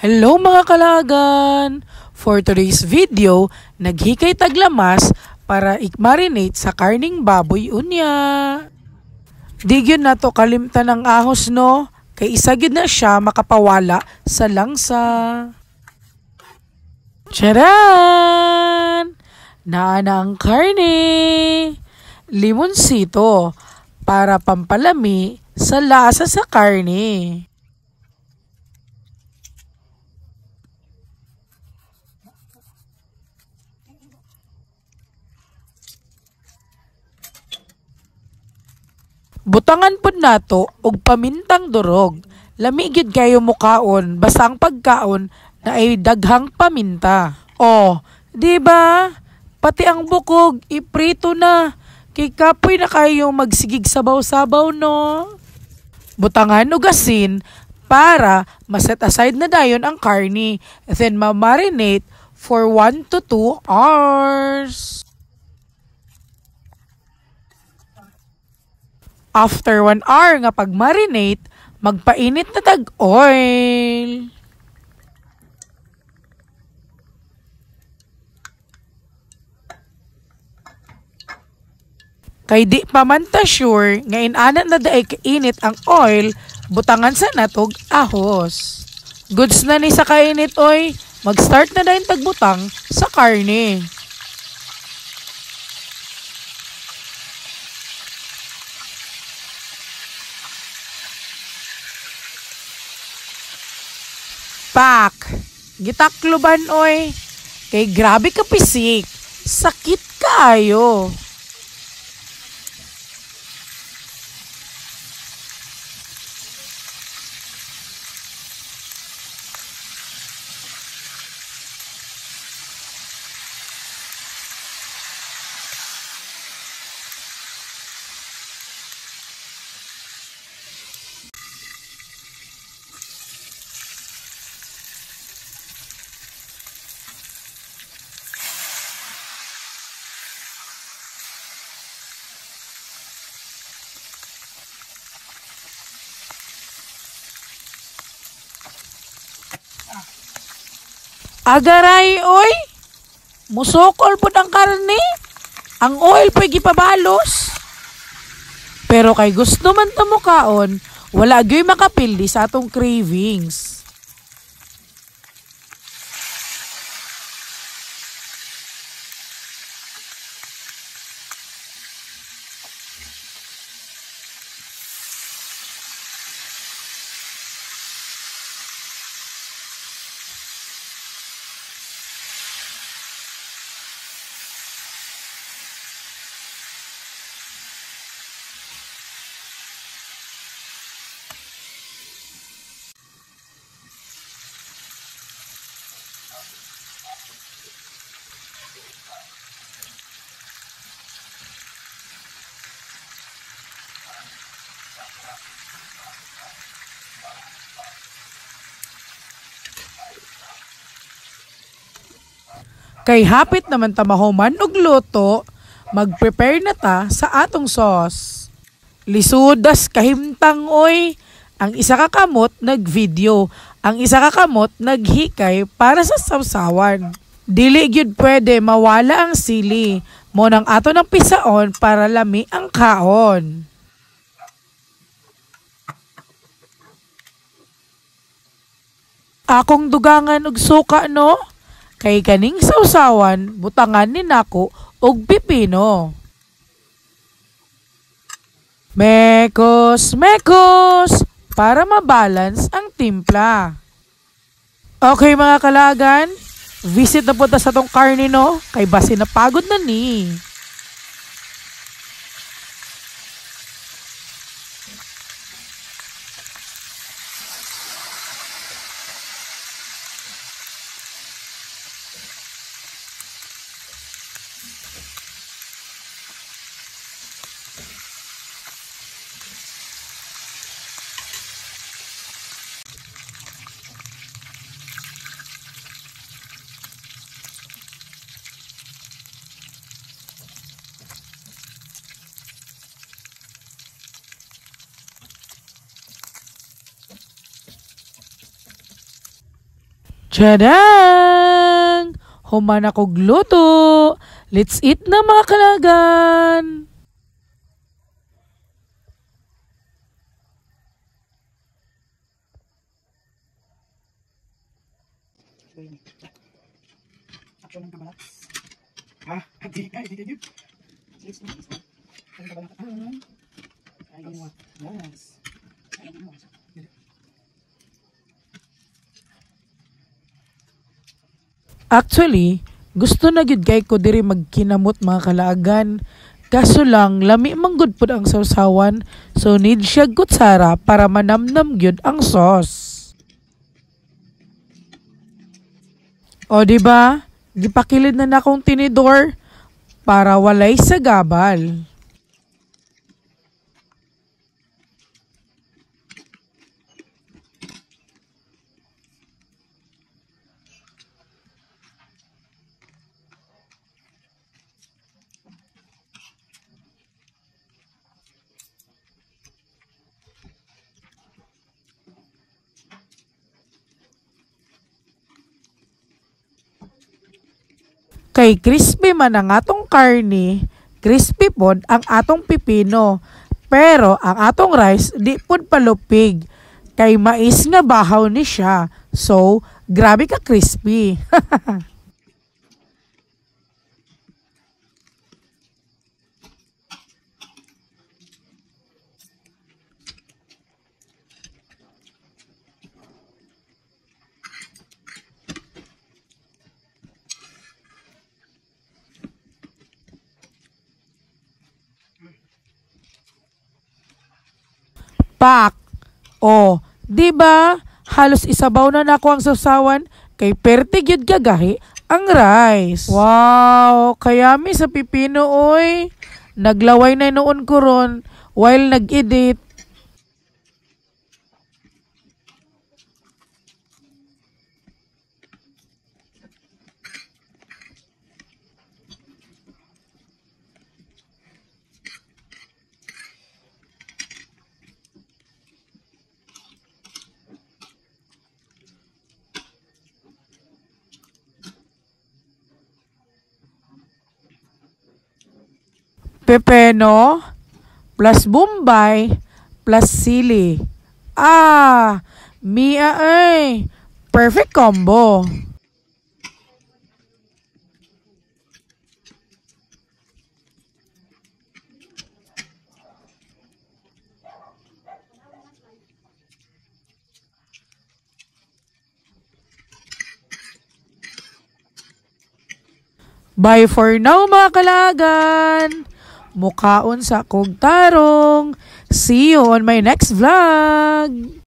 Hello mga kalagan! For today's video, naghikay taglamas para i-marinate sa karning baboy unya. Digyon na to kalimtan ng ahos no, kay isagid na siya makapawala sa langsa. Charan! Naana ang karne! Limonsito para pampalami sa lasa sa karne. Butangan pod nato og pamintang durog. Lamigid kayo mukaon basta ang pagkaon na ay daghang paminta. Oh, di ba? Pati ang bukog iprito na. Kay kapoy na kayo magsigig sabaw-sabaw no. Butangan og asin para ma-set aside na dayon ang karni. Then ma-marinate for 1 to 2 hours. After 1 hour nga pag-marinate, magpainit na tag-oil. Kay di pa man ta sure nga inana na daay kainit ang oil, butangan sa natog ahos. Goods na ni sa kainit oy, mag-start na dayon tagbutang sa karne. Pak! Gitakloban oy. Kay grabe ka pisik. Sakit kaayo. Agaray oy, musokol po ang karne, ang oil pa gipabalos. Pero kay gusto man ta mukaon, wala gyoy makapildi sa atong cravings. Kay hapit naman ta mahuman og luto, mag-prepare na ta sa atong sauce. Lisudas kahimtang oy, ang isa ka kamot nag-video, ang isa ka kamot naghikay para sa sawsawan. Dili gyud pwede mawala ang sili, mo nang ato ng pisaon para lami ang kaon. Akong dugangan og suka no? Kay kaning sawsawan, butangan ni nako og pipino. Mekos, mekos, para mabalance ang timpla. Okay mga kalagan, visit na po ta sa tong karne no, kay basi na pagod na ni. Tadang! Human ako gluto. Let's eat na mga kalagan. Actually, gusto na gyud kay ko diri magkinamot mga kalaagan. Kaso lang, lami manggod pud ang sausawan, so need siya kutsara para manamnam gyud ang sauce. O di ba? Gipakilid na akong tinidor para walay sagabal. Kay crispy man ang atong karne, crispy pod ang atong pipino. Pero ang atong rice di pod palupig. Kay mais nga bahaw ni siya. So, grabe ka crispy. Pak! O, di ba? Halos isabaw na nako ang sausawan kay perte gyud gagahi ang rice. Wow, kaya mi sa pipino oy. Naglaway na noon ko ron while nag-edit. Pepeno plus Bombay plus sili. Ah, Mia ay. Perfect combo. Bye for now mga kalagan. Mukaon sa kog tarong. See you on my next vlog.